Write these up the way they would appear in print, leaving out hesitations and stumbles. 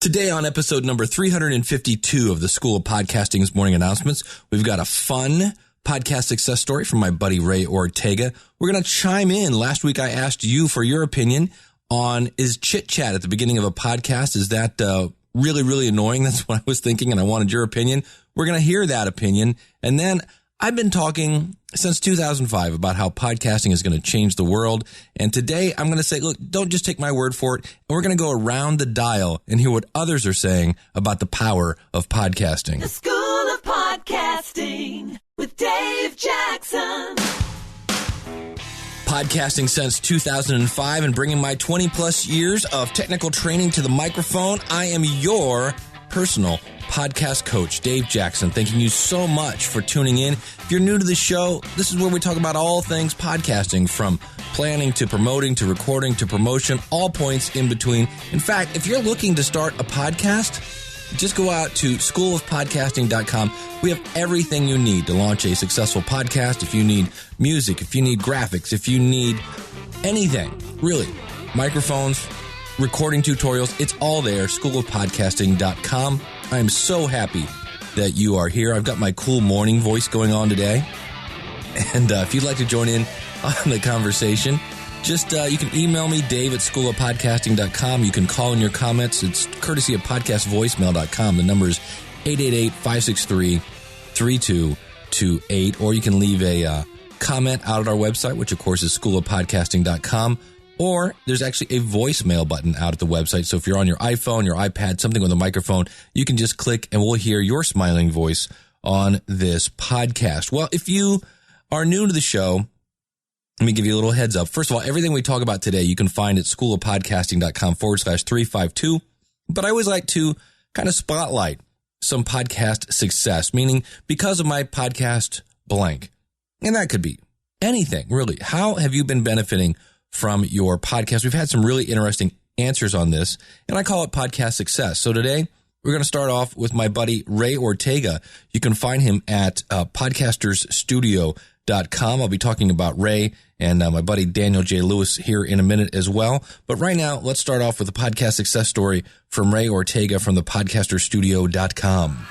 Today on episode number 352 of the School of Podcasting's morning announcements, we've got a fun podcast success story from my buddy Ray Ortega. We're going to chime in. Last week I asked you for your opinion on, is chit chat at the beginning of a podcast, is that really, really annoying? That's what I was thinking, and I wanted your opinion. We're going to hear that opinion. And then I've been talking since 2005 about how podcasting is going to change the world. And today I'm going to say, look, don't just take my word for it. And we're going to go around the dial and hear what others are saying about the power of podcasting. The School of Podcasting with Dave Jackson. Podcasting since 2005 and bringing my 20 plus years of technical training to the microphone. I am your personal podcast coach, Dave Jackson. Thanking you so much for tuning in. If you're new to the show, this is where we talk about all things podcasting, from planning to promoting to recording to promotion, all points in between. In fact, if you're looking to start a podcast, just go out to schoolofpodcasting.com. We have everything you need to launch a successful podcast. If you need music, if you need graphics, if you need anything, really, microphones, recording tutorials, it's all there, schoolofpodcasting.com. I am so happy that you are here. I've got my cool morning voice going on today. And if you'd like to join in on the conversation, just you can email me, Dave at schoolofpodcasting.com. You can call in your comments. It's courtesy of podcastvoicemail.com. The number is 888-563-3228. Or you can leave a comment out at our website, which of course is schoolofpodcasting.com. Or there's actually a voicemail button out at the website. So if you're on your iPhone, your iPad, something with a microphone, you can just click and we'll hear your smiling voice on this podcast. Well, if you are new to the show, let me give you a little heads up. First of all, everything we talk about today, you can find at schoolofpodcasting.com/352. But I always like to kind of spotlight some podcast success, meaning because of my podcast blank. And that could be anything, really. How have you been benefiting from your podcast? We've had some really interesting answers on this, and I call it podcast success. So today, we're going to start off with my buddy Ray Ortega. You can find him at podcastersstudio.com. I'll be talking about Ray and my buddy Daniel J. Lewis here in a minute as well. But right now, let's start off with a podcast success story from Ray Ortega from the podcastersstudio.com.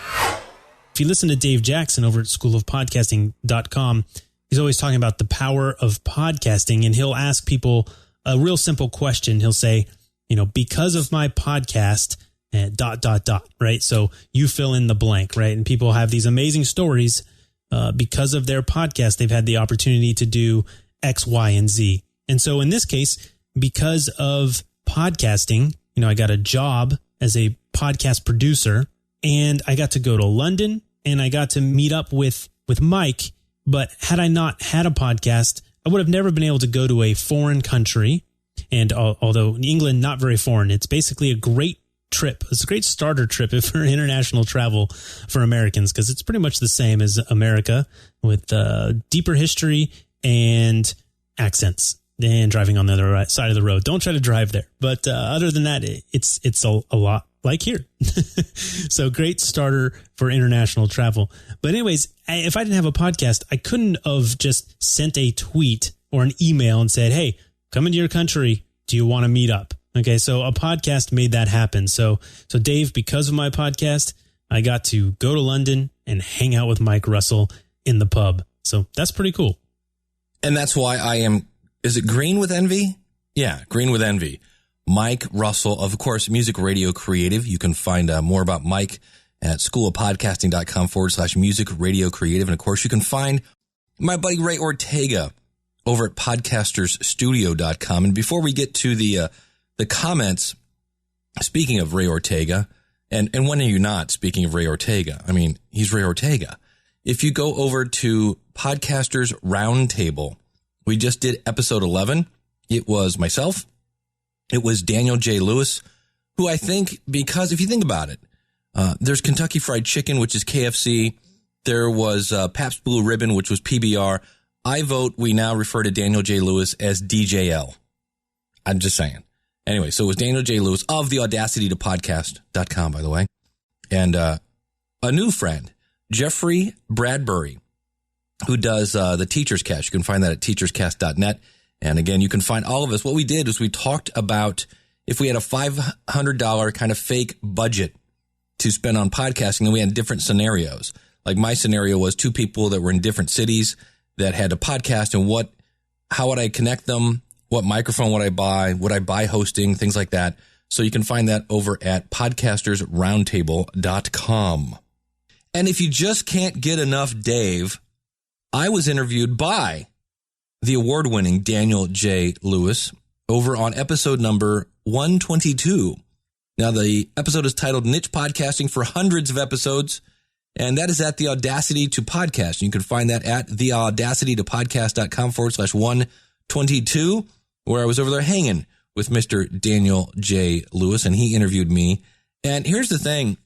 If you listen to Dave Jackson over at schoolofpodcasting.com, he's always talking about the power of podcasting, and he'll ask people a real simple question. He'll say, because of my podcast, ... right? So you fill in the blank, right? And people have these amazing stories because of their podcast. They've had the opportunity to do X, Y, and Z. And so in this case, because of podcasting, I got a job as a podcast producer, and I got to go to London, and I got to meet up with Mike. But had I not had a podcast, I would have never been able to go to a foreign country. And although England, not very foreign, it's basically a great trip. It's a great starter trip for international travel for Americans, because it's pretty much the same as America, with deeper history and accents and driving on the other side of the road. Don't try to drive there. But other than that, it's a lot like here. So great starter for international travel. But anyways, if I didn't have a podcast, I couldn't have just sent a tweet or an email and said, hey, come into your country. Do you want to meet up? Okay, so a podcast made that happen. So Dave, because of my podcast, I got to go to London and hang out with Mike Russell in the pub. So that's pretty cool. And that's why I am, is it Green with Envy? Yeah, Green with Envy. Mike Russell, of course, Music Radio Creative. You can find more about Mike at schoolofpodcasting.com/music radio creative. And of course, you can find my buddy Ray Ortega over at podcastersstudio.com. And before we get to the comments, speaking of Ray Ortega, and when are you not speaking of Ray Ortega? I mean, he's Ray Ortega. If you go over to Podcasters Roundtable, we just did episode 11. It was myself. It was Daniel J. Lewis, who I think, because if you think about it, there's Kentucky Fried Chicken, which is KFC. There was Pabst Blue Ribbon, which was PBR. I vote we now refer to Daniel J. Lewis as DJL. I'm just saying. Anyway, so it was Daniel J. Lewis of the Audacity to podcast.com, by the way. And a new friend, Jeffrey Bradbury, who does the Teacher's Cast. You can find that at teacherscast.net. And again, you can find all of us. What we did is we talked about if we had a $500 kind of fake budget to spend on podcasting, then we had different scenarios. Like my scenario was two people that were in different cities that had a podcast, and how would I connect them? What microphone would I buy? Would I buy hosting? Things like that. So you can find that over at podcastersroundtable.com. And if you just can't get enough Dave, I was interviewed by the award-winning Daniel J. Lewis over on episode number 122. Now, the episode is titled Niche Podcasting for Hundreds of Episodes, and that is at the Audacity to Podcast. You can find that at theaudacitytopodcast.com/122, where I was over there hanging with Mr. Daniel J. Lewis, and he interviewed me. And here's the thing.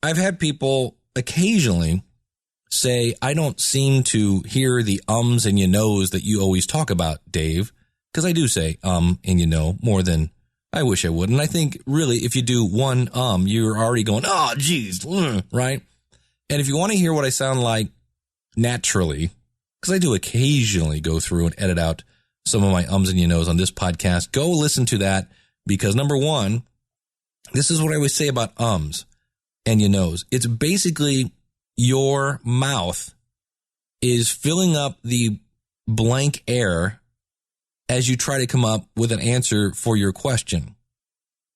I've had people occasionally say, I don't seem to hear the ums and you knows that you always talk about, Dave, because I do say and you know more than I wish I would. And I think really if you do one you're already going, oh, geez, right? And if you want to hear what I sound like naturally, because I do occasionally go through and edit out some of my ums and you knows on this podcast, go listen to that, because number one, this is what I always say about ums and you knows. It's basically your mouth is filling up the blank air as you try to come up with an answer for your question.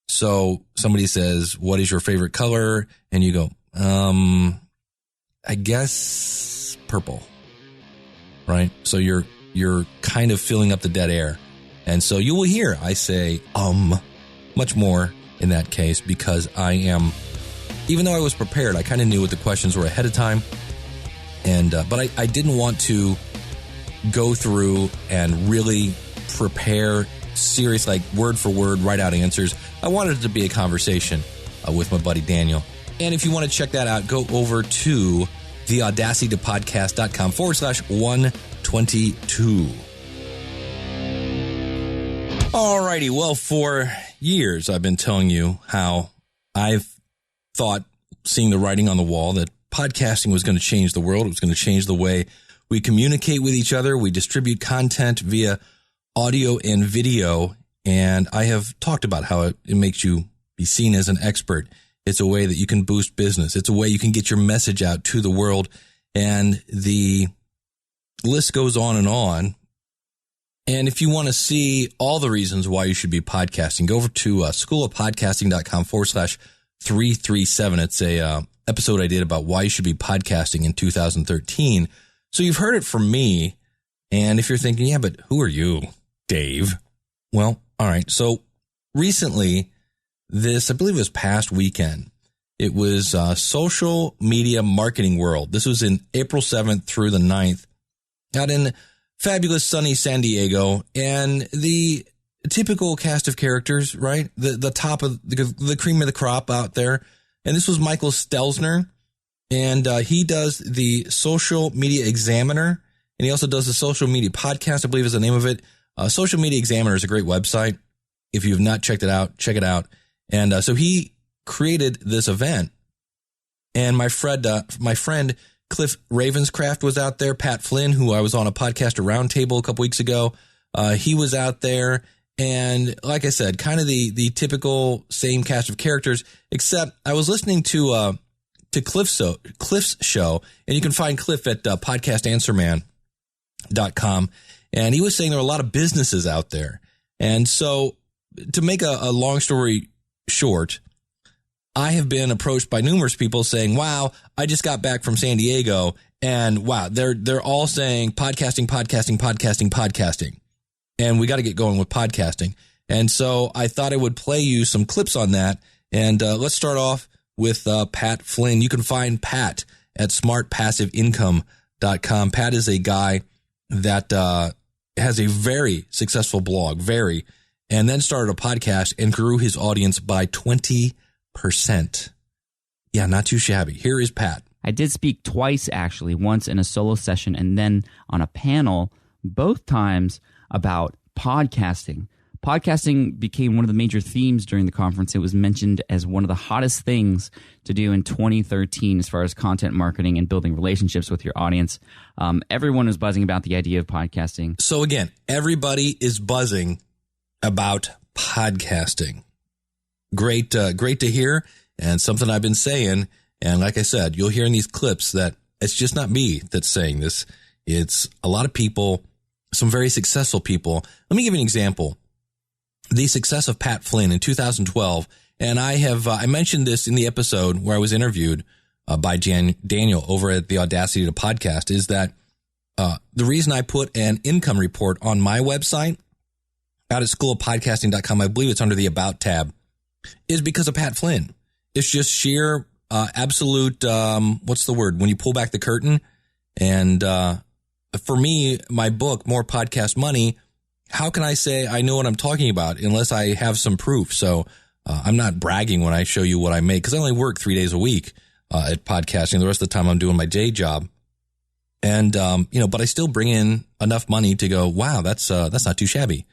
So somebody says, what is your favorite color? And you go, I guess purple, right? So you're kind of filling up the dead air. And so you will hear I say, much more in that case, because I am, even though I was prepared, I kind of knew what the questions were ahead of time. And, but I didn't want to go through and really prepare serious, like word for word, write out answers. I wanted it to be a conversation with my buddy Daniel. And if you want to check that out, go over to theaudacitytopodcast.com/122. Alrighty, well, for years I've been telling you how I've thought, seeing the writing on the wall, that podcasting was going to change the world. It was going to change the way we communicate with each other. We distribute content via audio and video. And I have talked about how it makes you be seen as an expert. It's a way that you can boost business. It's a way you can get your message out to the world. And the list goes on and on. And if you want to see all the reasons why you should be podcasting, go over to schoolofpodcasting.com/337. It's a episode I did about why you should be podcasting in 2013. So you've heard it from me. And if you're thinking, yeah, but who are you, Dave? Well, all right. So recently, I believe it was past weekend, it was Social Media Marketing World. This was in April 7th through the 9th out in fabulous sunny San Diego, and the typical cast of characters, right? The top of the cream of the crop out there. And this was Michael Stelzner, and he does the Social Media Examiner, and he also does the Social Media Podcast, I believe is the name of it. Social Media Examiner is a great website. If you have not checked it out, check it out. And so he created this event, and my friend Cliff Ravenscraft was out there. Pat Flynn, who I was on a podcaster roundtable a couple weeks ago, he was out there. And like I said, kind of the typical same cast of characters, except I was listening to Cliff's show, and you can find Cliff at podcastanswerman.com. And he was saying there are a lot of businesses out there. And so to make a long story short, I have been approached by numerous people saying, wow, I just got back from San Diego, and wow, they're all saying podcasting. And we got to get going with podcasting. And so I thought I would play you some clips on that. And let's start off with Pat Flynn. You can find Pat at smartpassiveincome.com. Pat is a guy that has a very successful blog, and then started a podcast and grew his audience by 20%. Yeah, not too shabby. Here is Pat. I did speak twice, actually, once in a solo session and then on a panel, both times about podcasting. Podcasting became one of the major themes during the conference. It was mentioned as one of the hottest things to do in 2013 as far as content marketing and building relationships with your audience. Everyone was buzzing about the idea of podcasting. So again, everybody is buzzing about podcasting. great to hear, and something I've been saying. And like I said, you'll hear in these clips that it's just not me that's saying this. It's a lot of people, some very successful people. Let me give you an example. The success of Pat Flynn in 2012, and I mentioned this in the episode where I was interviewed by Daniel over at the Audacity to Podcast, is that the reason I put an income report on my website out at schoolofpodcasting.com, I believe it's under the About tab, is because of Pat Flynn. It's just sheer absolute, what's the word, when you pull back the curtain. And for me, my book, More Podcast Money, how can I say I know what I'm talking about unless I have some proof? So I'm not bragging when I show you what I make, because I only work 3 days a week at podcasting. The rest of the time I'm doing my day job. And, but I still bring in enough money to go, wow, that's not too shabby.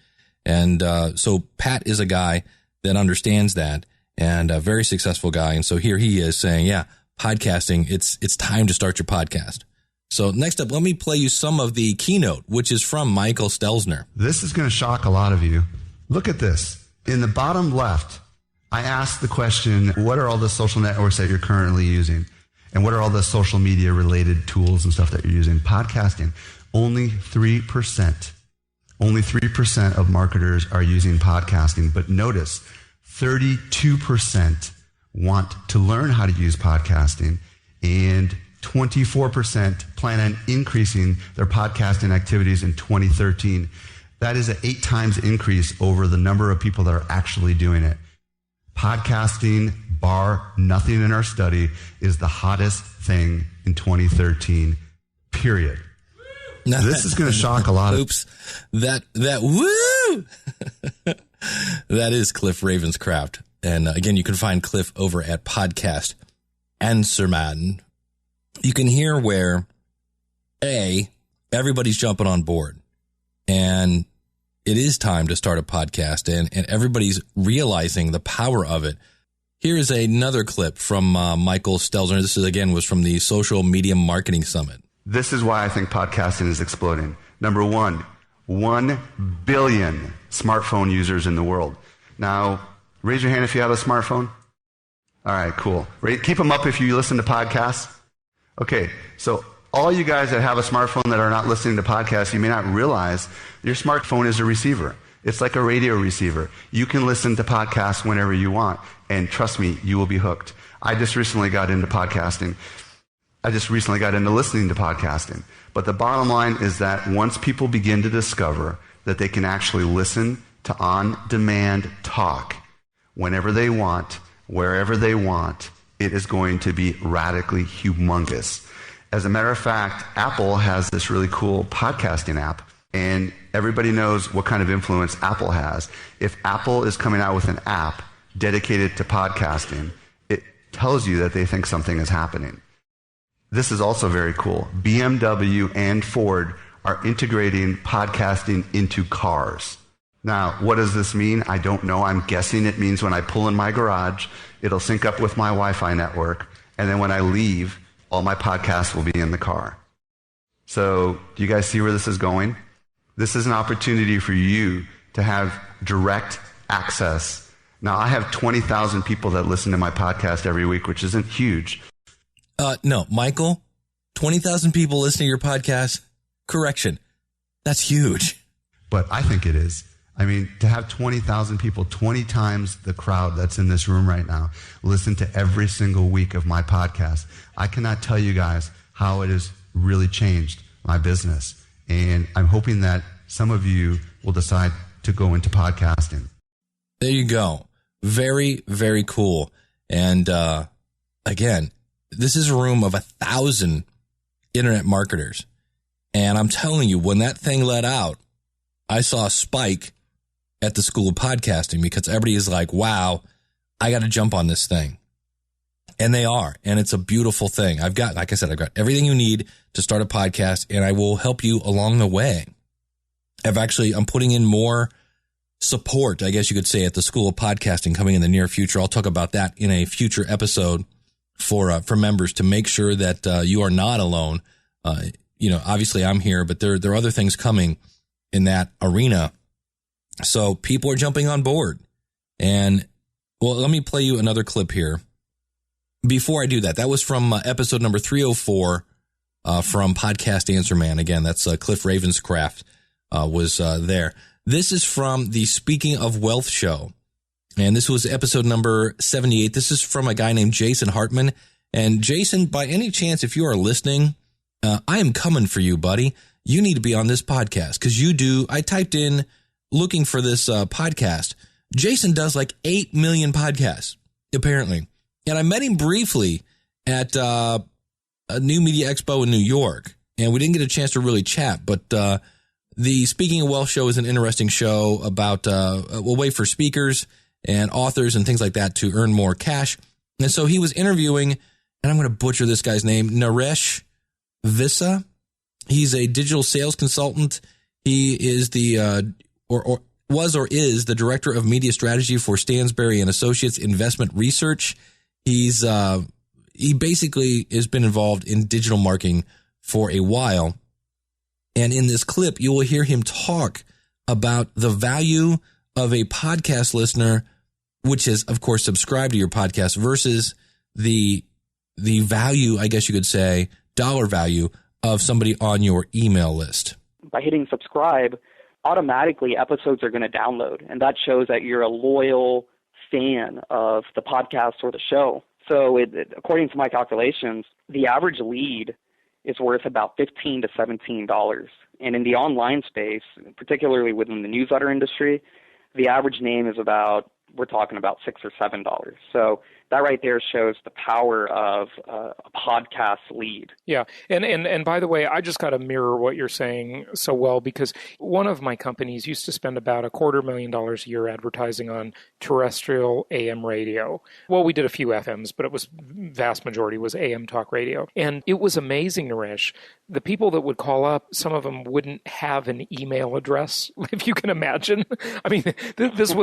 And so Pat is a guy that understands that, and a very successful guy. And so here he is saying, yeah, podcasting, it's time to start your podcast. So next up, let me play you some of the keynote, which is from Michael Stelzner. This is going to shock a lot of you. Look at this. In the bottom left, I asked the question, what are all the social networks that you're currently using? And what are all the social media related tools and stuff that you're using? Podcasting. Only 3% of marketers are using podcasting. But notice, 32% want to learn how to use podcasting, and 24% plan on increasing their podcasting activities in 2013. That is an 8 times increase over the number of people that are actually doing it. Podcasting, bar nothing in our study, is the hottest thing in 2013, period. This is going to shock a lot of... Oops. That woo! That is Cliff Ravenscraft. And again, you can find Cliff over at Podcast Answerman. You can hear where, everybody's jumping on board. And it is time to start a podcast, and everybody's realizing the power of it. Here is another clip from Michael Stelzner. This was from the Social Media Marketing Summit. This is why I think podcasting is exploding. Number one, 1 billion smartphone users in the world. Now, raise your hand if you have a smartphone. All right, cool. Keep them up if you listen to podcasts. Okay, so all you guys that have a smartphone that are not listening to podcasts, you may not realize your smartphone is a receiver. It's like a radio receiver. You can listen to podcasts whenever you want, and trust me, you will be hooked. I just recently got into podcasting. I just recently got into listening to podcasting. But the bottom line is that once people begin to discover that they can actually listen to on-demand talk whenever they want, wherever they want, it is going to be radically humongous. As a matter of fact, Apple has this really cool podcasting app, and everybody knows what kind of influence Apple has. If Apple is coming out with an app dedicated to podcasting, it tells you that they think something is happening. This is also very cool. BMW and Ford are integrating podcasting into cars. Now, what does this mean? I don't know. I'm guessing it means when I pull in my garage, it'll sync up with my Wi-Fi network, and then when I leave, all my podcasts will be in the car. So, do you guys see where this is going? This is an opportunity for you to have direct access. Now, I have 20,000 people that listen to my podcast every week, which isn't huge. No, Michael, 20,000 people listening to your podcast. Correction. That's huge. But I think it is. I mean, to have 20,000 people, 20 times the crowd that's in this room right now, listen to every single week of my podcast. I cannot tell you guys how it has really changed my business. And I'm hoping that some of you will decide to go into podcasting. There you go. Very, very cool. And again, this is a room of 1,000 internet marketers. And I'm telling you, when that thing let out, I saw a spike at the School of Podcasting because everybody is like, wow, I got to jump on this thing. And they are. And it's a beautiful thing. I've got, like I said, I've got everything you need to start a podcast, and I will help you along the way. I'm putting in more support, I guess you could say, at the School of Podcasting coming in the near future. I'll talk about that in a future episode for members to make sure that you are not alone. Obviously I'm here, but there are other things coming in that arena. So people are jumping on board, and Well, let me play you another clip here. Before I do that, that was from episode number 304 from Podcast Answer Man. Again, that's Cliff Ravenscraft was there. This is from the Speaking of Wealth show. And this was episode number 78. This is from a guy named Jason Hartman. And Jason, by any chance, if you are listening, I am coming for you, buddy. You need to be on this podcast because you do. I typed in looking for this podcast. Jason does like 8 million podcasts, apparently. And I met him briefly at a New Media Expo in New York. And we didn't get a chance to really chat. But the Speaking of Wealth show is an interesting show about a way for speakers and authors and things like that to earn more cash. And so he was interviewing, and I'm going to butcher this guy's name, Naresh Vissa. He's a digital sales consultant. He is the, is the director of media strategy for Stansberry and Associates Investment Research. He basically has been involved in digital marketing for a while. And in this clip, you will hear him talk about the value of a podcast listener, which is, of course, subscribe to your podcast versus the value, I guess you could say, dollar value of somebody on your email list. By hitting subscribe, automatically episodes are going to download, and that shows that you're a loyal fan of the podcast or the show. So according to my calculations, the average lead is worth about $15 to $17. And in the online space, particularly within the newsletter industry, the average name is we're talking about $6 or $7. So that right there shows the power of a podcast lead. Yeah. And by the way, I just got to mirror what you're saying so well, because one of my companies used to spend about $250,000 a year advertising on terrestrial AM radio. Well, we did a few FMs, but it was vast majority was AM talk radio. And it was amazing, Naresh. The people that would call up, some of them wouldn't have an email address, if you can imagine. I mean, this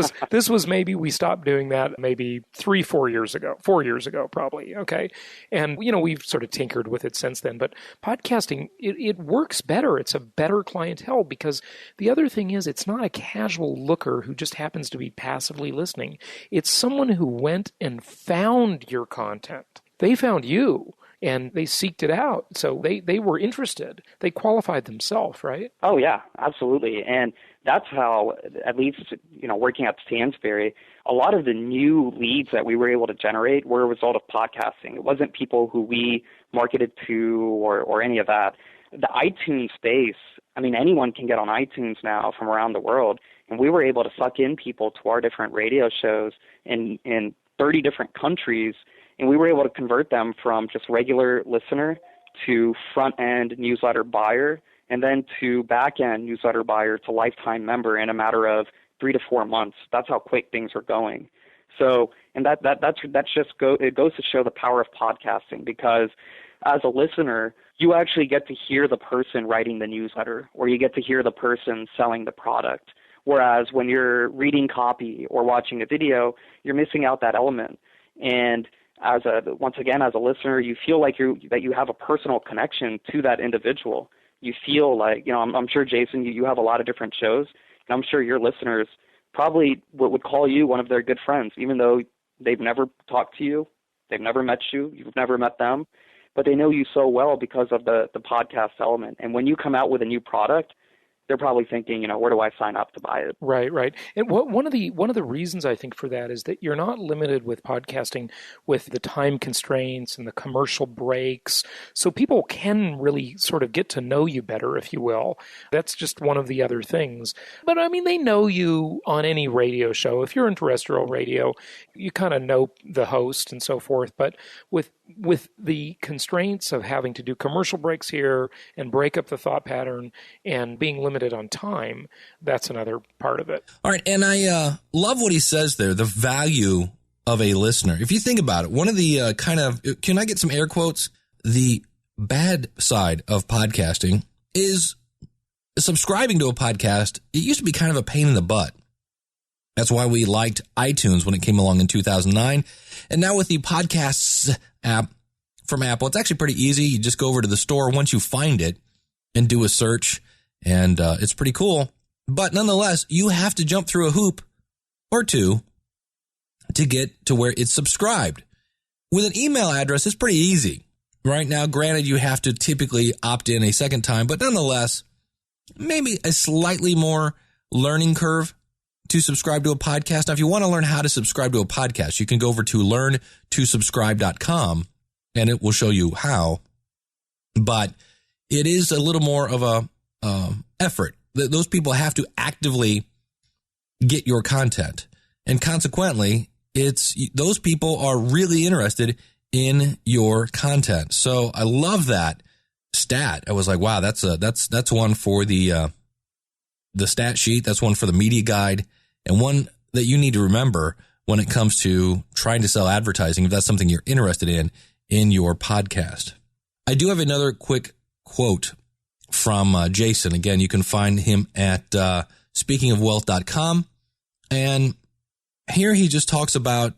was maybe we stopped doing that maybe 4 years ago, probably. Okay. And, we've sort of tinkered with it since then, but podcasting, it works better. It's a better clientele because the other thing is it's not a casual looker who just happens to be passively listening. It's someone who went and found your content. They found you. And they seeked it out. So they were interested. They qualified themselves, right? Oh, yeah, absolutely. And that's how, at least, working at Stansberry, a lot of the new leads that we were able to generate were a result of podcasting. It wasn't people who we marketed to or any of that. The iTunes space, I mean, anyone can get on iTunes now from around the world. And we were able to suck in people to our different radio shows in 30 different countries. And we were able to convert them from just regular listener to front-end newsletter buyer and then to back-end newsletter buyer to lifetime member in a matter of 3 to 4 months. That's how quick things are going. So, and it goes to show the power of podcasting because as a listener, you actually get to hear the person writing the newsletter or you get to hear the person selling the product. Whereas when you're reading copy or watching a video, you're missing out that element. And once again, as a listener, you feel like that you have a personal connection to that individual. You feel like, I'm sure, Jason, you have a lot of different shows, and I'm sure your listeners probably would call you one of their good friends, even though they've never talked to you, they've never met you, you've never met them, but they know you so well because of the podcast element. And when you come out with a new product, they're probably thinking, where do I sign up to buy it? Right. And one of the reasons I think for that is that you're not limited with podcasting with the time constraints and the commercial breaks. So people can really sort of get to know you better, if you will. That's just one of the other things. But I mean, they know you on any radio show. If you're in terrestrial radio, you kind of know the host and so forth. But with the constraints of having to do commercial breaks here and break up the thought pattern and being limited on time, that's another part of it. All right, and I love what he says there, the value of a listener. If you think about it, one of the can I get some air quotes? The bad side of podcasting is subscribing to a podcast. It used to be kind of a pain in the butt. That's why we liked iTunes when it came along in 2009. And now with the Podcasts app from Apple, it's actually pretty easy. You just go over to the store once you find it and do a search, and it's pretty cool. But nonetheless, you have to jump through a hoop or two to get to where it's subscribed. With an email address, it's pretty easy. Right now, granted, you have to typically opt in a second time, but nonetheless, maybe a slightly more learning curve to subscribe to a podcast. Now, if you want to learn how to subscribe to a podcast, you can go over to learntosubscribe.com and it will show you how. But it is a little more of a effort. Those people have to actively get your content. And consequently, those people are really interested in your content. So I love that stat. I was like, wow, that's one for the stat sheet. That's one for the media guide, and one that you need to remember when it comes to trying to sell advertising, if that's something you're interested in your podcast. I do have another quick quote from Jason. Again, you can find him at speakingofwealth.com. And here he just talks about,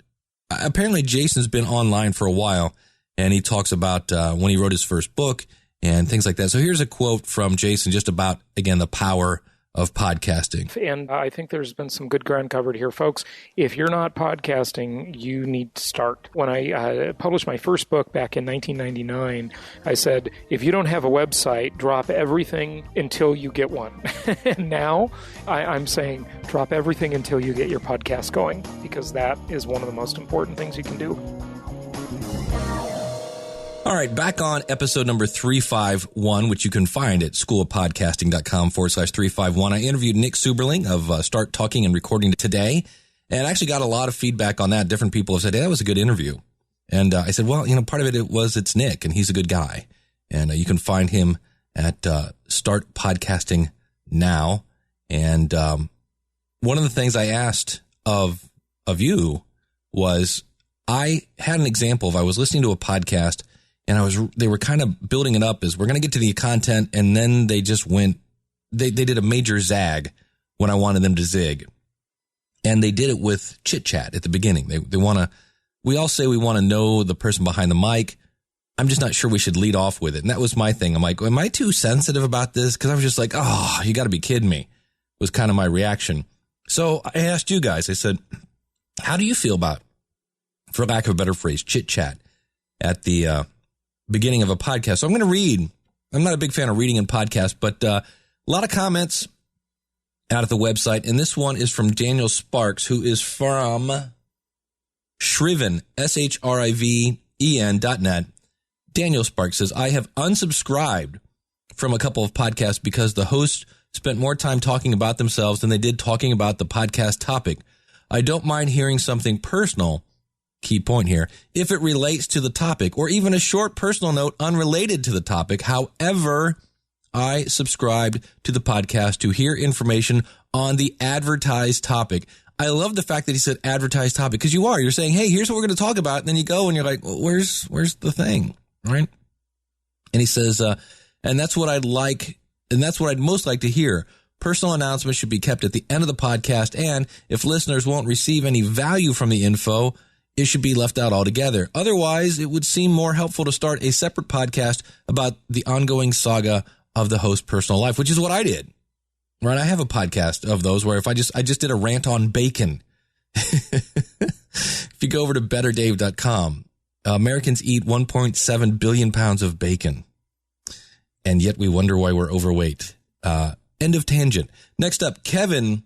apparently Jason's been online for a while, and he talks about when he wrote his first book and things like that. So here's a quote from Jason just about, again, the power of podcasting. And I think there's been some good ground covered here, folks. If you're not podcasting, you need to start. When I published my first book back in 1999, I said, if you don't have a website, drop everything until you get one. And now I'm saying, drop everything until you get your podcast going, because that is one of the most important things you can do. All right, back on episode number 351, which you can find at schoolofpodcasting.com/351. I interviewed Nick Suberling of Start Talking and Recording Today, and I actually got a lot of feedback on that. Different people have said, hey, that was a good interview. And I said, well, part of it's Nick, and he's a good guy. And you can find him at Start Podcasting Now. And one of the things I asked of you was, I had an example of, I was listening to a podcast, and they were kind of building it up as we're going to get to the content, and then they just went, they did a major zag when I wanted them to zig. And they did it with chit chat at the beginning. We all say we want to know the person behind the mic. I'm just not sure we should lead off with it. And that was my thing. I'm like, am I too sensitive about this? Because I was just like, oh, you got to be kidding me, was kind of my reaction. So I asked you guys, I said, how do you feel about, for lack of a better phrase, chit chat at the beginning of a podcast? So I'm going to read. I'm not a big fan of reading in podcasts, but a lot of comments out at the website. And this one is from Daniel Sparks, who is from Shriven, SHRIVEN.net. Daniel Sparks says, I have unsubscribed from a couple of podcasts because the host spent more time talking about themselves than they did talking about the podcast topic. I don't mind hearing something personal, key point here, if it relates to the topic, or even a short personal note unrelated to the topic. However, I subscribed to the podcast to hear information on the advertised topic. I love the fact that he said advertised topic, because you're saying, hey, here's what we're going to talk about. And then you go and you're like, well, where's the thing? Right. And he says, and that's what I'd like. And that's what I'd most like to hear. Personal announcements should be kept at the end of the podcast. And if listeners won't receive any value from the info, it should be left out altogether. Otherwise, it would seem more helpful to start a separate podcast about the ongoing saga of the host's personal life, which is what I did. Right? I have a podcast of those where if I just did a rant on bacon. If you go over to betterdave.com, Americans eat 1.7 billion pounds of bacon, and yet we wonder why we're overweight. End of tangent. Next up, Kevin.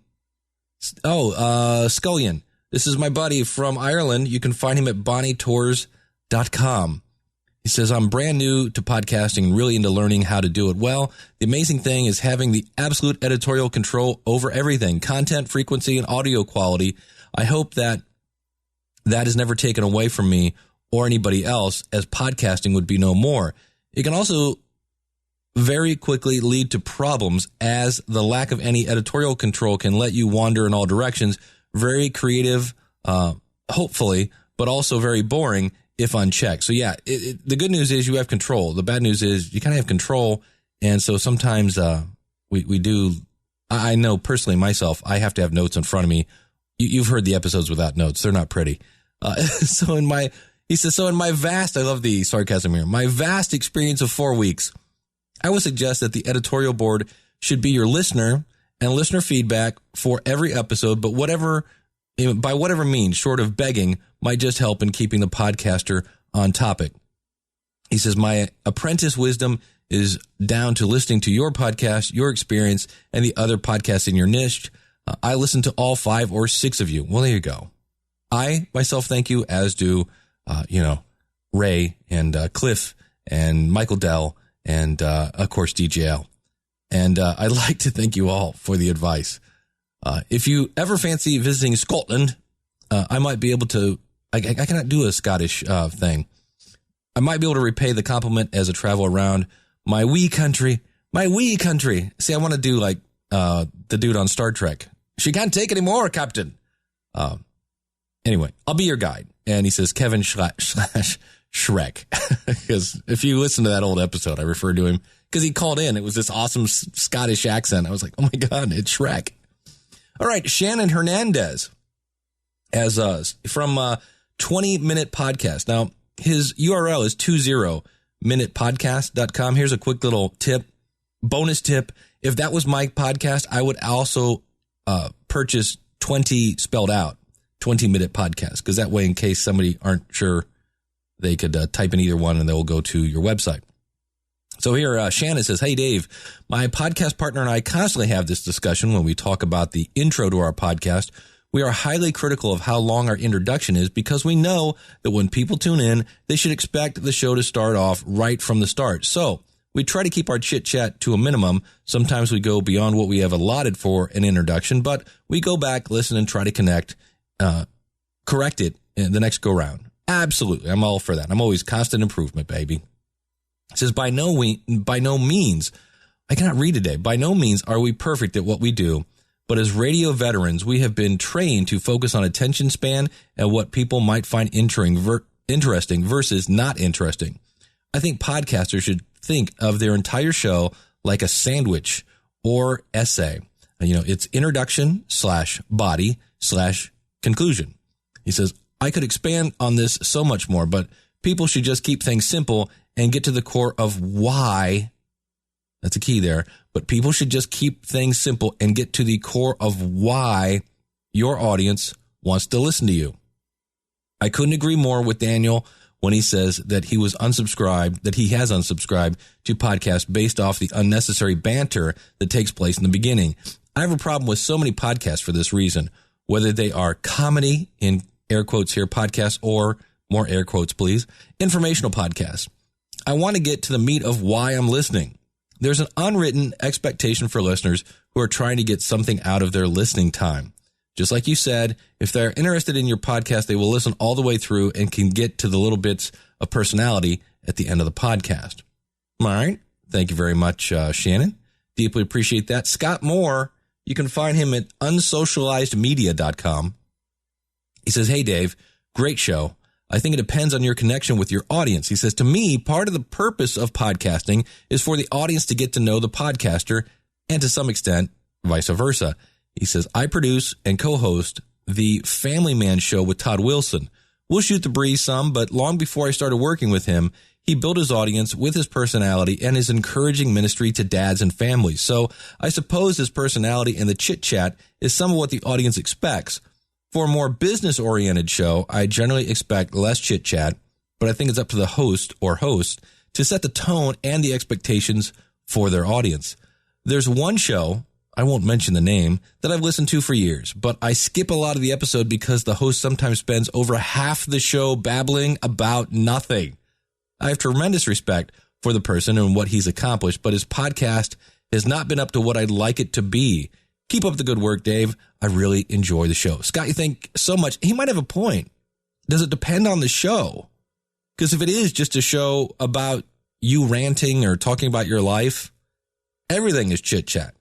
Scullion. This is my buddy from Ireland. You can find him at bonnietours.com. He says, I'm brand new to podcasting and really into learning how to do it well. The amazing thing is having the absolute editorial control over everything, content, frequency, and audio quality. I hope that is never taken away from me or anybody else, as podcasting would be no more. It can also very quickly lead to problems, as the lack of any editorial control can let you wander in all directions. Very creative, hopefully, but also very boring if unchecked. So yeah, the good news is you have control. The bad news is you kind of have control. And so sometimes we do, I know personally myself, I have to have notes in front of me. You've heard the episodes without notes. They're not pretty. He says, so in my vast, I love the sarcasm here, my vast experience of 4 weeks, I would suggest that the editorial board should be your listener and listener feedback for every episode, but whatever by whatever means, short of begging, might just help in keeping the podcaster on topic. He says, my apprentice wisdom is down to listening to your podcast, your experience, and the other podcasts in your niche. I listen to all 5 or 6 of you. Well, there you go. I myself thank you, as do, Ray and Cliff and Michael Dell and, of course, DJL. And I'd like to thank you all for the advice. If you ever fancy visiting Scotland, I might be able to, I cannot do a Scottish thing. I might be able to repay the compliment as I travel around my wee country. See, I want to do like the dude on Star Trek. She can't take any more, Captain. Anyway, I'll be your guide. And he says, Kevin /Shrek. Because if you listen to that old episode, I referred to him because he called in. It was this awesome Scottish accent. I was like, oh my God, it's Shrek. All right, Shannon Hernandez as from 20 Minute Podcast. Now, his URL is 20minutepodcast.com. Here's a quick little tip, bonus tip. If that was my podcast, I would also purchase 20 spelled out, 20 Minute Podcast, because that way, in case somebody aren't sure, they could type in either one and they'll go to your website. So here, Shannon says, hey, Dave, my podcast partner and I constantly have this discussion when we talk about the intro to our podcast. We are highly critical of how long our introduction is because we know that when people tune in, they should expect the show to start off right from the start. So we try to keep our chit chat to a minimum. Sometimes we go beyond what we have allotted for an introduction, but we go back, listen, and try to correct it in the next go round. Absolutely. I'm all for that. I'm always constant improvement, baby. It says, by no means, I cannot read today. By no means are we perfect at what we do. But as radio veterans, we have been trained to focus on attention span and what people might find interesting versus not interesting. I think podcasters should think of their entire show like a sandwich or essay. It's introduction / body / conclusion. He says, I could expand on this so much more, but people should just keep things simple and get to the core of why. That's a key there. But people should just keep things simple and get to the core of why your audience wants to listen to you. I couldn't agree more with Daniel when he says that he has unsubscribed to podcasts based off the unnecessary banter that takes place in the beginning. I have a problem with so many podcasts for this reason, whether they are comedy, in air quotes here, podcasts, or more air quotes, please, informational podcasts. I want to get to the meat of why I'm listening. There's an unwritten expectation for listeners who are trying to get something out of their listening time. Just like you said, if they're interested in your podcast, they will listen all the way through and can get to the little bits of personality at the end of the podcast. All right. Thank you very much, Shannon. Deeply appreciate that. Scott Moore, you can find him at unsocializedmedia.com. He says, hey, Dave, great show. I think it depends on your connection with your audience. He says, to me, part of the purpose of podcasting is for the audience to get to know the podcaster and to some extent, vice versa. He says, I produce and co-host the Family Man show with Todd Wilson. We'll shoot the breeze some, but long before I started working with him, he built his audience with his personality and his encouraging ministry to dads and families. So I suppose his personality and the chit-chat is some of what the audience expects. For a more business-oriented show, I generally expect less chit-chat, but I think it's up to the host or hosts to set the tone and the expectations for their audience. There's one show, I won't mention the name, that I've listened to for years, but I skip a lot of the episode because the host sometimes spends over half the show babbling about nothing. I have tremendous respect for the person and what he's accomplished, but his podcast has not been up to what I'd like it to be. Keep up the good work, Dave. I really enjoy the show. Scott, you think so much. He might have a point. Does it depend on the show? Because if it is just a show about you ranting or talking about your life, everything is chit chat.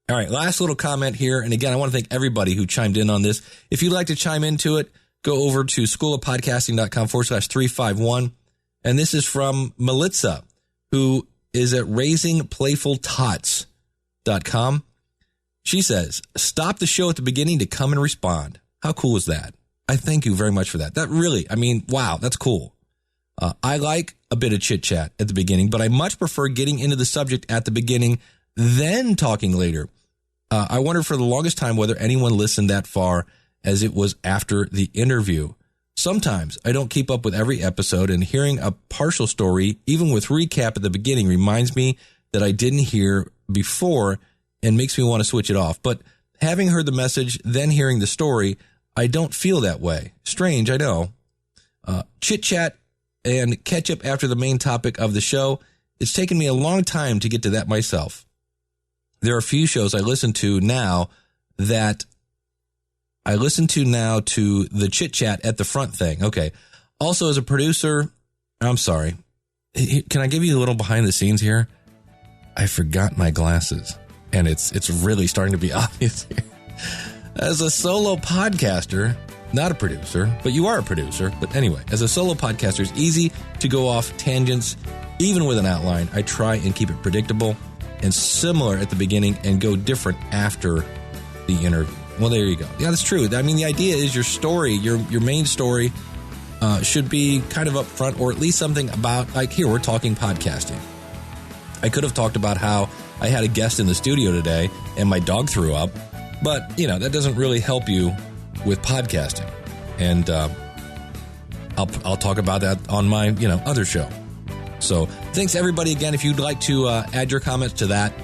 All right, last little comment here. And again, I want to thank everybody who chimed in on this. If you'd like to chime into it, go over to schoolofpodcasting.com/351. And this is from Melitza, who is at raisingplayfultots.com. She says, stop the show at the beginning to come and respond. How cool is that? I thank you very much for that. That really, wow, that's cool. I like a bit of chit chat at the beginning, but I much prefer getting into the subject at the beginning, then talking later. I wondered for the longest time whether anyone listened that far as it was after the interview. Sometimes I don't keep up with every episode, and hearing a partial story, even with recap at the beginning, reminds me that I didn't hear before and makes me want to switch it off. But having heard the message, then hearing the story, I don't feel that way. Strange, I know. Chit-chat and catch up after the main topic of the show. It's taken me a long time to get to that myself. There are a few shows I listen to now that I listen to now to the chit-chat at the front thing. Okay. Also, as a producer, I'm sorry. Can I give you a little behind the scenes here? I forgot my glasses, and it's really starting to be obvious here. As a solo podcaster, not a producer, but you are a producer. But anyway, as a solo podcaster, it's easy to go off tangents. Even with an outline, I try and keep it predictable and similar at the beginning and go different after the interview. Well, there you go. Yeah, that's true. I mean, the idea is your story, your main story should be kind of up front, or at least something about, like here, we're talking podcasting. I could have talked about how I had a guest in the studio today and my dog threw up, but, that doesn't really help you with podcasting. And I'll talk about that on my, other show. So thanks, everybody. Again, if you'd like to add your comments to that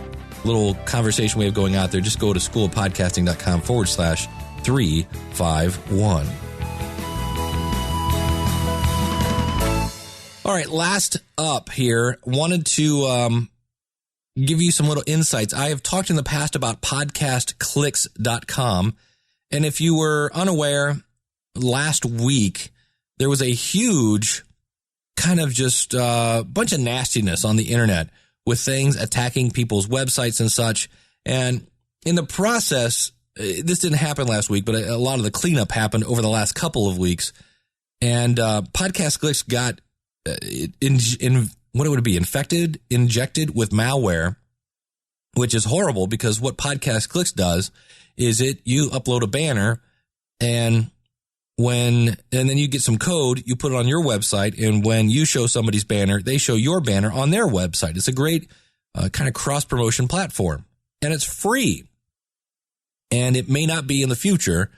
little conversation we have going out there, just go to schoolofpodcasting.com/351. All right, last up here, wanted to give you some little insights. I have talked in the past about podcastclicks.com. And if you were unaware, last week, there was a huge kind of just bunch of nastiness on the internet with things attacking people's websites and such. And in the process, this didn't happen last week, but a lot of the cleanup happened over the last couple of weeks. And Podcast Clicks got injected with malware, which is horrible, because what Podcast Clicks does is you upload a banner, and then you get some code, you put it on your website, and when you show somebody's banner, they show your banner on their website. It's a great kind of cross-promotion platform, and it's free. And it may not be in the future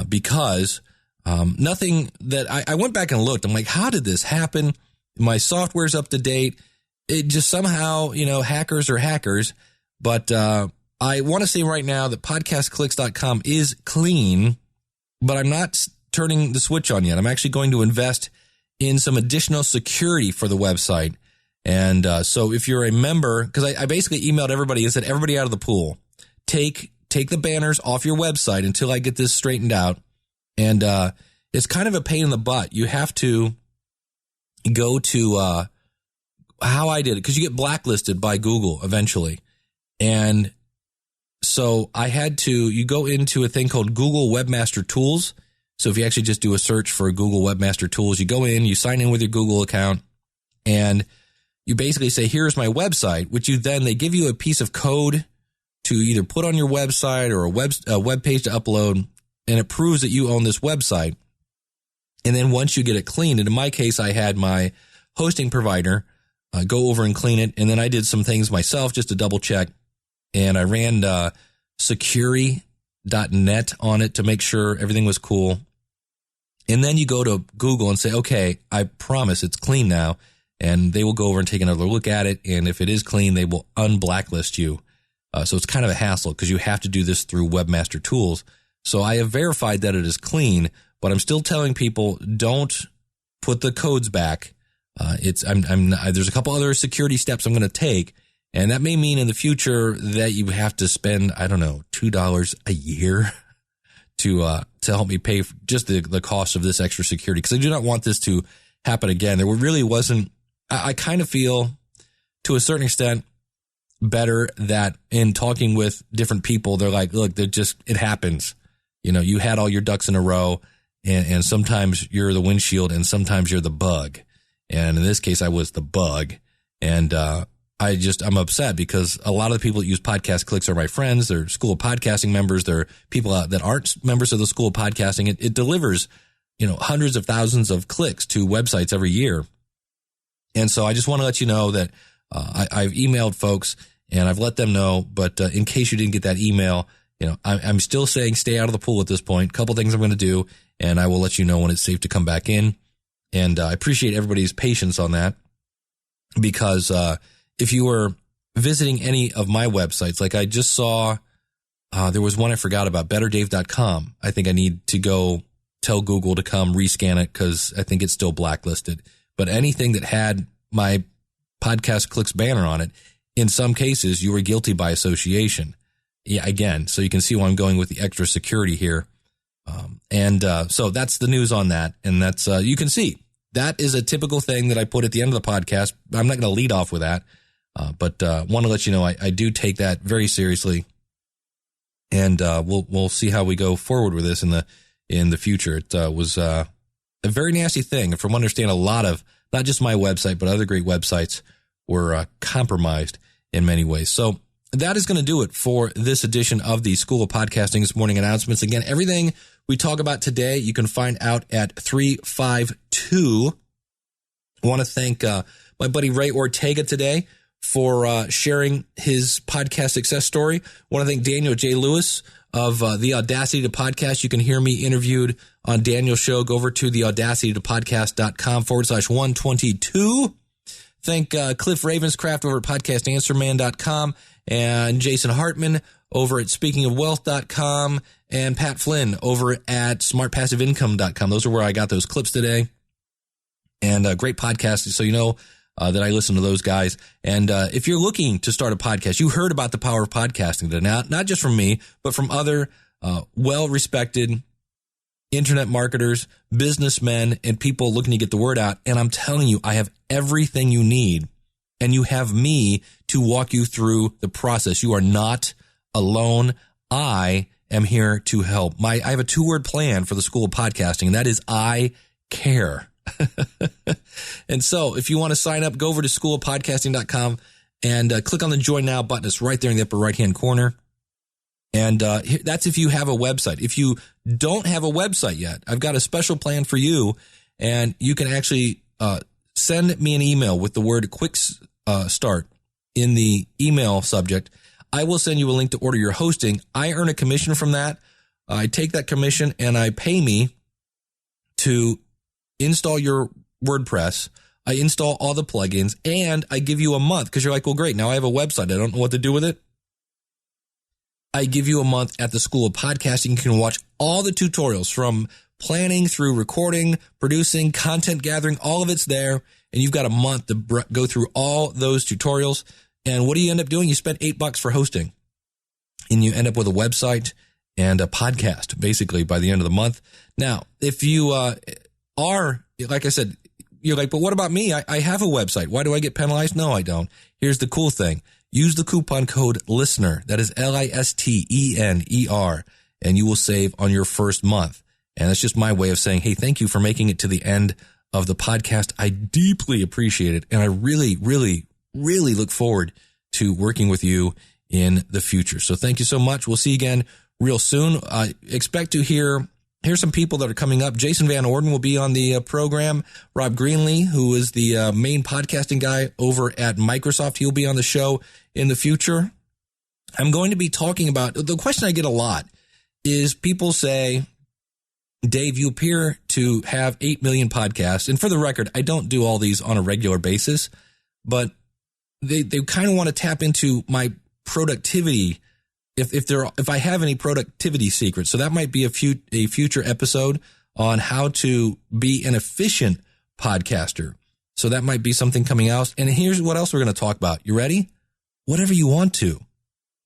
because nothing that I went back and looked. I'm like, how did this happen? My software's up to date. It just somehow, hackers are hackers. But I want to say right now that podcastclicks.com is clean, but I'm not turning the switch on yet. I'm actually going to invest in some additional security for the website. And so if you're a member, because I basically emailed everybody and said, everybody out of the pool, take the banners off your website until I get this straightened out. And it's kind of a pain in the butt. You have to go to how I did it, because you get blacklisted by Google eventually. And so you go into a thing called Google Webmaster Tools. So if you actually just do a search for Google Webmaster Tools, you go in, you sign in with your Google account, and you basically say, here's my website, which they give you a piece of code to either put on your website or a web page to upload, and it proves that you own this website. And then once you get it cleaned, and in my case, I had my hosting provider go over and clean it, and then I did some things myself just to double check, and I ran securi.net on it to make sure everything was cool. And then you go to Google and say, okay, I promise it's clean now, and they will go over and take another look at it, and if it is clean, they will unblacklist you. So it's kind of a hassle because you have to do this through Webmaster Tools. So I have verified that it is clean, but I'm still telling people, don't put the codes back. There's a couple other security steps I'm going to take, and that may mean in the future that you have to spend, I don't know, $2 a year to help me pay for just the cost of this extra security, because I do not want this to happen again. There really wasn't. I kind of feel, to a certain extent, better that in talking with different people, they're like, look, it happens. You had all your ducks in a row, and sometimes you're the windshield and sometimes you're the bug. And in this case, I was the bug. And I'm upset because a lot of the people that use Podcast Clicks are my friends. They're School of Podcasting members. They're people that aren't members of the School of Podcasting. It delivers, hundreds of thousands of clicks to websites every year. And so I just want to let you know that I've emailed folks and I've let them know. But in case you didn't get that email, I'm still saying stay out of the pool at this point. A couple things I'm going to do, and I will let you know when it's safe to come back in. And I appreciate everybody's patience on that, because if you were visiting any of my websites, like I just saw, there was one I forgot about, betterdave.com. I think I need to go tell Google to come rescan it because I think it's still blacklisted. But anything that had my Podcast Clicks banner on it, in some cases, you were guilty by association. Yeah, again, so you can see why I'm going with the extra security here. So that's the news on that. And that's, you can see that is a typical thing that I put at the end of the podcast. I'm not going to lead off with that, but want to let you know I do take that very seriously. And we'll see how we go forward with this in the future. It was a very nasty thing. From what I understand, a lot of, not just my website, but other great websites were compromised in many ways. So that is going to do it for this edition of the School of Podcasting's morning announcements. Again, everything we talk about today, you can find out at 352. I want to thank my buddy Ray Ortega today for sharing his podcast success story. I want to thank Daniel J. Lewis of the Audacity to Podcast. You can hear me interviewed on Daniel's show. Go over to the audacitytopodcast.com/122. Thank Cliff Ravenscraft over at podcastanswerman.com and Jason Hartman over at speakingofwealth.com and Pat Flynn over at smartpassiveincome.com. Those are where I got those clips today. And great podcasts, so you know that I listen to those guys. And if you're looking to start a podcast, you heard about the power of podcasting today. Now, not just from me, but from other well-respected internet marketers, businessmen, and people looking to get the word out. And I'm telling you, I have everything you need. And you have me to walk you through the process. You are not alone. I am here to help. I have a 2-word plan for the School of Podcasting, and that is I care. And so if you want to sign up, go over to schoolofpodcasting.com and click on the Join Now button. It's right there in the upper right-hand corner. And that's if you have a website. If you don't have a website yet, I've got a special plan for you, and you can actually send me an email with the word quick start in the email subject. I will send you a link to order your hosting. I earn a commission from that. I take that commission and I pay me to install your WordPress. I install all the plugins, and I give you a month because you're like, well, great. Now I have a website. I don't know what to do with it. I give you a month at the School of Podcasting. You can watch all the tutorials from planning through recording, producing, content gathering. All of it's there. And you've got a month to go through all those tutorials. And what do you end up doing? You spend $8 for hosting, and you end up with a website and a podcast basically by the end of the month. Now, if you are, like I said, you're like, but what about me? I have a website. Why do I get penalized? No, I don't. Here's the cool thing. Use the coupon code LISTENER. That is LISTENER. And you will save on your first month. And that's just my way of saying, hey, thank you for making it to the end of the podcast. I deeply appreciate it. And I really, really, really look forward to working with you in the future. So thank you so much. We'll see you again real soon. Expect to hear some people that are coming up. Jason Van Orden will be on the program. Rob Greenlee, who is the main podcasting guy over at Microsoft, he'll be on the show in the future. I'm going to be talking about, the question I get a lot is people say, Dave, you appear to have 8 million podcasts. And for the record, I don't do all these on a regular basis, but they kind of want to tap into my productivity if I have any productivity secrets. So that might be a future episode on how to be an efficient podcaster. So that might be something coming out. And here's what else we're going to talk about. You ready? Whatever you want to.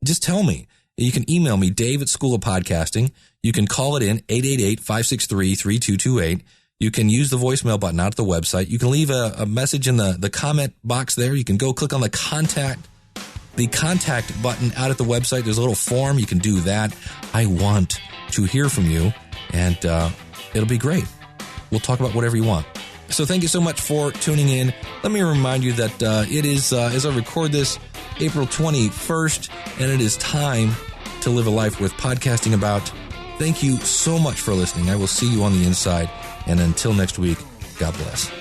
Just tell me. You can email me, Dave at School of Podcasting. You can call it in, 888-563-3228. You can use the voicemail button out at the website. You can leave a message in the comment box there. You can go click on the contact button out at the website. There's a little form. You can do that. I want to hear from you, and it'll be great. We'll talk about whatever you want. So thank you so much for tuning in. Let me remind you that it is, as I record this, April 21st, and it is time to live a life worth podcasting about. Thank you so much for listening. I will see you on the inside. And until next week, God bless.